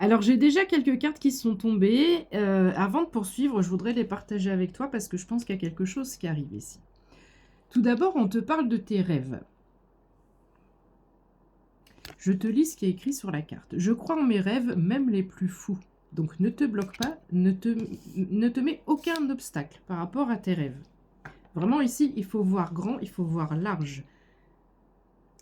Alors, j'ai déjà quelques cartes qui sont tombées. Avant de poursuivre, je voudrais les partager avec toi parce que je pense qu'il y a quelque chose qui arrive ici. Tout d'abord, on te parle de tes rêves. Je te lis ce qui est écrit sur la carte. Je crois en mes rêves, même les plus fous. Donc, ne te bloque pas, ne te mets aucun obstacle par rapport à tes rêves. Vraiment, ici, il faut voir grand, il faut voir large.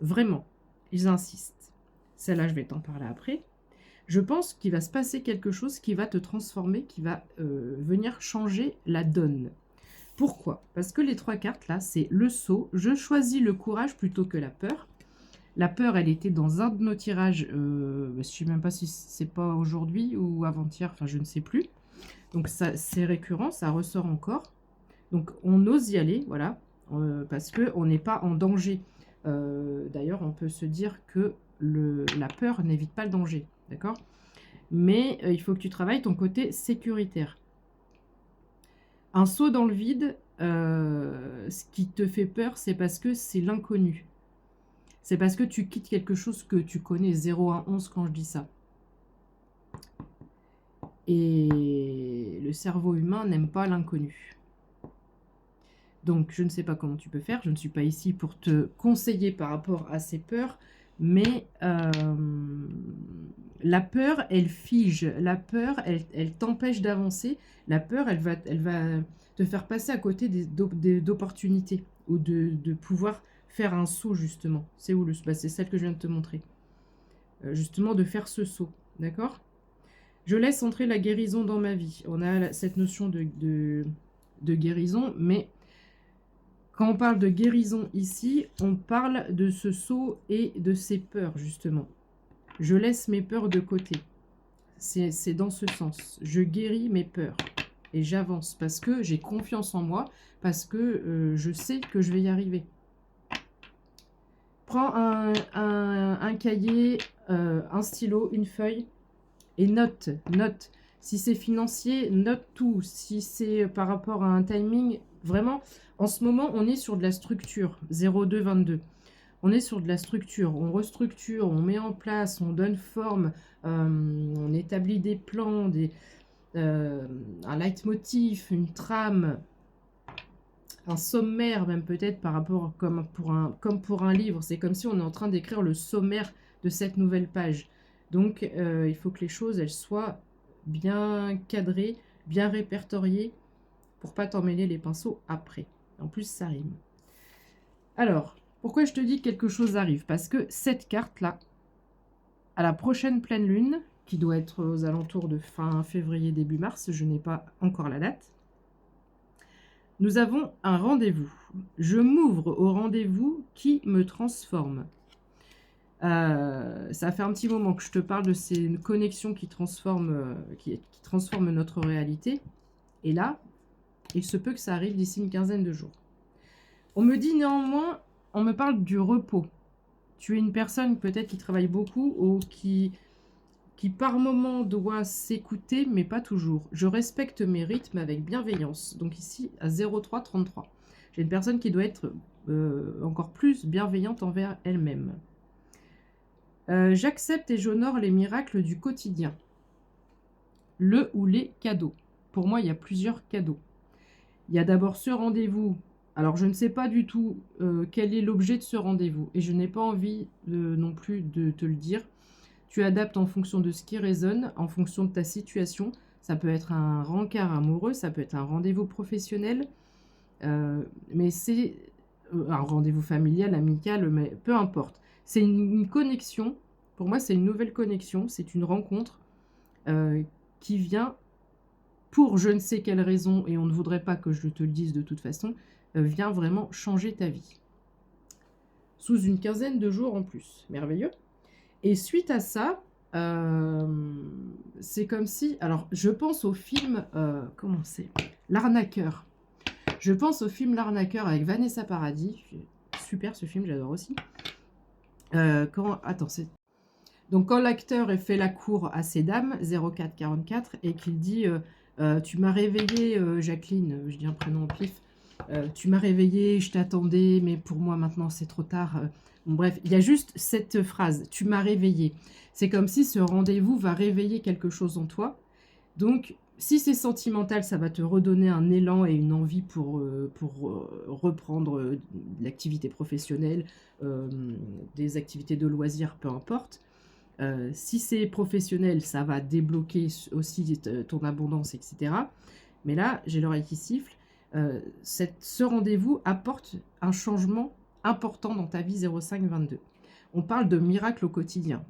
Vraiment, ils insistent. Celle-là, je vais t'en parler après. Je pense qu'il va se passer quelque chose qui va te transformer, qui va venir changer la donne. Pourquoi? Parce que les 3 cartes, là, c'est le saut. Je choisis le courage plutôt que la peur. La peur, elle était dans un de nos tirages. Je ne sais même pas si c'est pas aujourd'hui ou avant-hier, enfin, je ne sais plus. Donc, c'est récurrent, ça ressort encore. Donc, on ose y aller, voilà, parce qu'on n'est pas en danger. D'ailleurs, on peut se dire que la peur n'évite pas le danger, d'accord? Mais il faut que tu travailles ton côté sécuritaire. Un saut dans le vide, ce qui te fait peur, c'est parce que c'est l'inconnu. C'est parce que tu quittes quelque chose que tu connais, 0 à 11 quand je dis ça. Et le cerveau humain n'aime pas l'inconnu. Donc, je ne sais pas comment tu peux faire. Je ne suis pas ici pour te conseiller par rapport à ces peurs. Mais la peur, elle fige. La peur, elle t'empêche d'avancer. La peur, elle va te faire passer à côté d'opportunités ou de pouvoir faire un saut, justement. C'est où le saut? C'est celle que je viens de te montrer. Justement, de faire ce saut. D'accord? Je laisse entrer la guérison dans ma vie. On a cette notion de guérison, mais quand on parle de guérison ici, on parle de ce saut et de ses peurs, justement. Je laisse mes peurs de côté. C'est dans ce sens. Je guéris mes peurs et j'avance parce que j'ai confiance en moi, parce que je sais que je vais y arriver. Prends un cahier, un stylo, une feuille et note. Si c'est financier, note tout. Si c'est par rapport à un timing, vraiment, en ce moment, on est sur de la structure, 02-22. On est sur de la structure, on restructure, on met en place, on donne forme, on établit des plans, un leitmotiv, une trame, un sommaire même peut-être par rapport, comme pour un livre. C'est comme si on est en train d'écrire le sommaire de cette nouvelle page. Donc, il faut que les choses, elles soient bien cadrées, bien répertoriées, pour pas t'emmêler les pinceaux après. En plus, ça rime. Alors, pourquoi je te dis que quelque chose arrive? Parce que cette carte-là, à la prochaine pleine lune, qui doit être aux alentours de fin février, début mars, je n'ai pas encore la date, nous avons un rendez-vous. Je m'ouvre au rendez-vous qui me transforme. Ça fait un petit moment que je te parle de ces connexions qui transforment notre réalité. Et là, il se peut que ça arrive d'ici une quinzaine de jours. On me dit néanmoins, on me parle du repos. Tu es une personne peut-être qui travaille beaucoup ou qui par moment doit s'écouter, mais pas toujours. Je respecte mes rythmes avec bienveillance. Donc ici, à 03-33. J'ai une personne qui doit être encore plus bienveillante envers elle-même. J'accepte et j'honore les miracles du quotidien. Le ou les cadeaux. Pour moi, il y a plusieurs cadeaux. Il y a d'abord ce rendez-vous. Alors, je ne sais pas du tout quel est l'objet de ce rendez-vous. Et je n'ai pas envie non plus de te le dire. Tu adaptes en fonction de ce qui résonne, en fonction de ta situation. Ça peut être un rencard amoureux, ça peut être un rendez-vous professionnel. Mais c'est un rendez-vous familial, amical, mais peu importe. C'est une connexion. Pour moi, c'est une nouvelle connexion. C'est une rencontre qui vient pour je ne sais quelle raison, et on ne voudrait pas que je te le dise de toute façon, vient vraiment changer ta vie. Sous une quinzaine de jours en plus. Merveilleux. Et suite à ça, c'est comme si... Alors, je pense au film... comment c'est? L'Arnaqueur. Je pense au film L'Arnaqueur avec Vanessa Paradis. Super ce film, j'adore aussi. Attends, c'est... Donc, quand l'acteur fait la cour à ces dames, 0444, et qu'il dit tu m'as réveillée, Jacqueline, je dis un prénom au pif, tu m'as réveillée, je t'attendais, mais pour moi maintenant c'est trop tard. Bon, bref, il y a juste cette phrase, tu m'as réveillée. C'est comme si ce rendez-vous va réveiller quelque chose en toi. Donc, si c'est sentimental, ça va te redonner un élan et une envie pour reprendre l'activité professionnelle, des activités de loisirs, peu importe. Si c'est professionnel, ça va débloquer aussi ton abondance, etc. Mais là, j'ai l'oreille qui siffle. Ce rendez-vous apporte un changement important dans ta vie 0522. On parle de miracle au quotidien.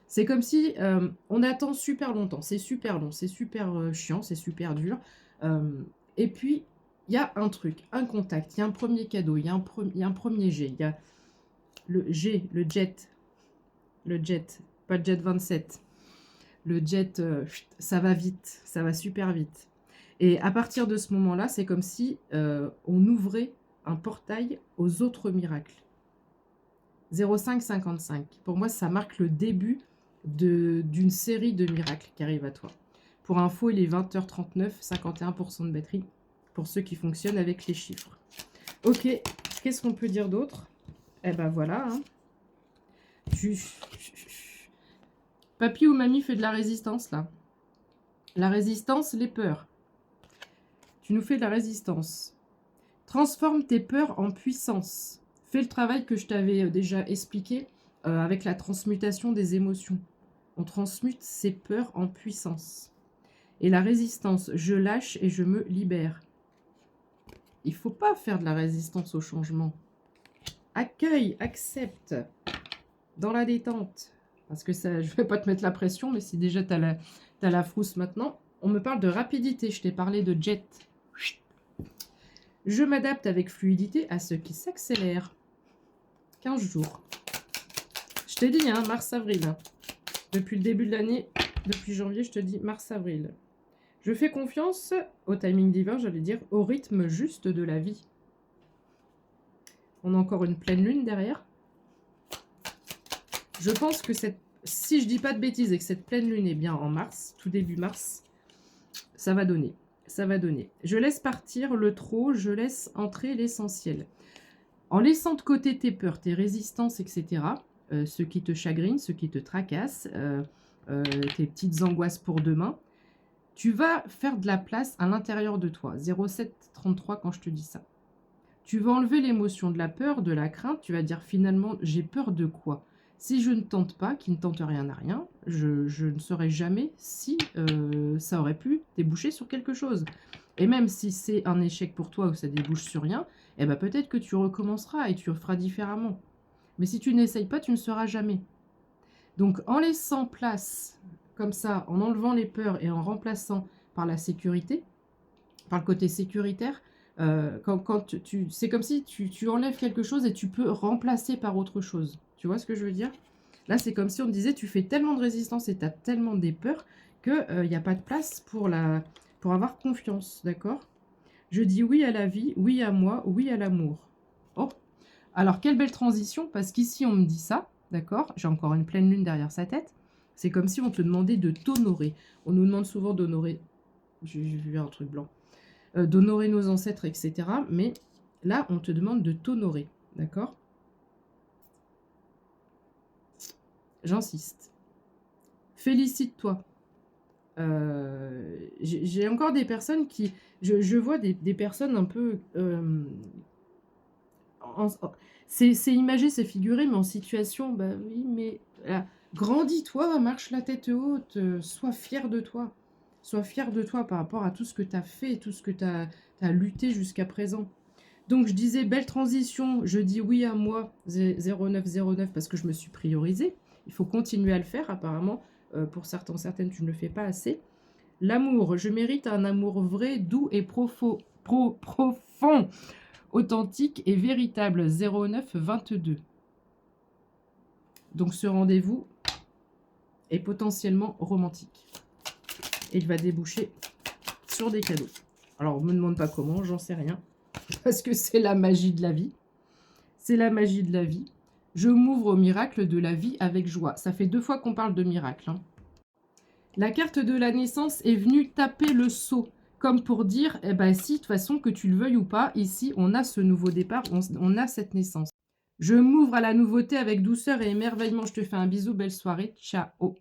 C'est comme si on attend super longtemps, c'est super long, c'est super chiant, c'est super dur. Et puis, il y a un truc, un contact, il y a un premier cadeau, il y a un premier jet, il y a le G, le jet, pas le jet 27. Le jet, ça va vite, ça va super vite. Et à partir de ce moment-là, c'est comme si on ouvrait un portail aux autres miracles. 0555. Pour moi, ça marque le début d'une série de miracles qui arrivent à toi. Pour info, il est 20h39, 51% de batterie pour ceux qui fonctionnent avec les chiffres. Ok, qu'est-ce qu'on peut dire d'autre? Eh ben voilà. Hein. Papy ou mamie fait de la résistance là. La résistance, les peurs. Tu nous fais de la résistance. Transforme tes peurs en puissance. Fais le travail que je t'avais déjà expliqué avec la transmutation des émotions. On transmute ses peurs en puissance. Et la résistance, je lâche et je me libère. Il ne faut pas faire de la résistance au changement. Accueille, accepte, dans la détente. Parce que ça, je ne vais pas te mettre la pression, mais si déjà tu as la frousse maintenant. On me parle de rapidité, je t'ai parlé de jet. Je m'adapte avec fluidité à ce qui s'accélère. 15 jours. Je t'ai dit, hein, mars-avril. Depuis le début de l'année, depuis janvier, je te dis mars-avril. Je fais confiance au timing divin, j'allais dire, au rythme juste de la vie. On a encore une pleine lune derrière. Je pense que si je dis pas de bêtises et que cette pleine lune est bien en mars, tout début mars, ça va donner. Ça va donner. Je laisse partir le trop, je laisse entrer l'essentiel. En laissant de côté tes peurs, tes résistances, etc., ce qui te chagrine, ce qui te tracasse, tes petites angoisses pour demain, tu vas faire de la place à l'intérieur de toi. 0733 quand je te dis ça. Tu vas enlever l'émotion de la peur, de la crainte. Tu vas dire finalement, j'ai peur de quoi? Si je ne tente pas, qui ne tente rien à rien, je ne saurais jamais si ça aurait pu déboucher sur quelque chose. Et même si c'est un échec pour toi ou ça débouche sur rien, eh ben peut-être que tu recommenceras et tu feras différemment. Mais si tu n'essayes pas, tu ne sauras jamais. Donc en laissant place, comme ça, en enlevant les peurs et en remplaçant par la sécurité, par le côté sécuritaire, c'est comme si tu enlèves quelque chose et tu peux remplacer par autre chose. Tu vois ce que je veux dire? Là, c'est comme si on te disait, tu fais tellement de résistance et tu as tellement des peurs qu'il n'y a pas de place pour avoir confiance, d'accord? Je dis oui à la vie, oui à moi, oui à l'amour. Oh, alors quelle belle transition, parce qu'ici, on me dit ça, d'accord? J'ai encore une pleine lune derrière sa tête. C'est comme si on te demandait de t'honorer. On nous demande souvent d'honorer. J'ai vu un truc blanc. D'honorer nos ancêtres, etc. Mais là, on te demande de t'honorer, d'accord? J'insiste. Félicite-toi. J'ai encore des personnes qui... Je vois des personnes un peu... c'est imagé, c'est figuré, mais en situation... Bah oui, mais... grandis-toi, marche la tête haute, sois fier de toi. Sois fier de toi par rapport à tout ce que tu as fait, tout ce que tu as lutté jusqu'à présent. Donc, je disais, belle transition, je dis oui à moi, 0909, parce que je me suis priorisée. Il faut continuer à le faire, apparemment. Pour certaines, tu ne le fais pas assez. L'amour, je mérite un amour vrai, doux et profond, authentique et véritable, 0922. Donc, ce rendez-vous est potentiellement romantique. Et il va déboucher sur des cadeaux. Alors, on ne me demande pas comment, j'en sais rien. Parce que c'est la magie de la vie. C'est la magie de la vie. Je m'ouvre au miracle de la vie avec joie. Ça fait 2 fois qu'on parle de miracle. Hein. La carte de la naissance est venue taper le seau. Comme pour dire, eh ben si, de toute façon, que tu le veuilles ou pas, ici, on a ce nouveau départ, on a cette naissance. Je m'ouvre à la nouveauté avec douceur et émerveillement. Je te fais un bisou, belle soirée. Ciao.